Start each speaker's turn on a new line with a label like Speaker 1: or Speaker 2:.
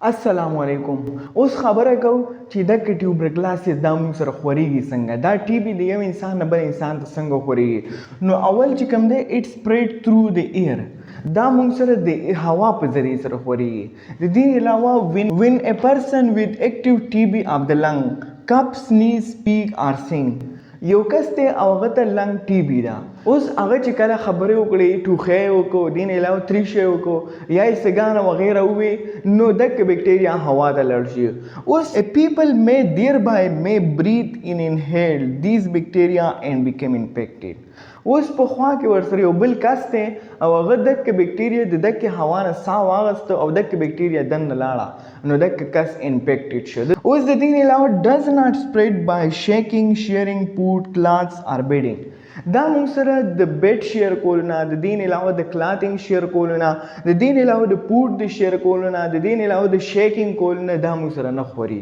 Speaker 1: السلام علیکم. اوس خبره کوو چې دا ټیوبرکلاسیس دا موږ سره خوريږي څنګه، دا ټي بي د یو انسان نه بل انسان ته څنګه خوريږي. نو اول چې کوم دی اټ سپریډ تھرو د ایر، دا موږ سره د هوا په ذریعه سره خوريږي. د دې علاوه when a person with active TB of the lung cough, sneeze, speak or sing، یو کس ته او هغه ته لنګ ټي بي ده. اوس هغه چې کله خبرې وکړي، ټوخی وکړو، دین علاوه تریشی وکړو یا یې سګانه وغیره ووي، نو دغه بکټریا هوا ته لاړ شي. اوس people may thereby may breathe in inhale these bacteria and become infected. اوس په خوا کې ورسره یو بل کس دی او هغه دغه بکټریا د دغه هوا نه ساه واغسته او دغه بکټریا دننه لاړه، نو دغه کس انفیکټډ شو. اوس د دې علاوه does not spread by shaking, sharing food, cloths or bedding. دا موږ سره د بیډ شیر کولونه، د دې علاوه د کلاتینګ شیر کولونه، د دې علاوه د پوډ د شیر کولونه، د دې علاوه د شیکینګ کولونه دا موږ سره نه خوري.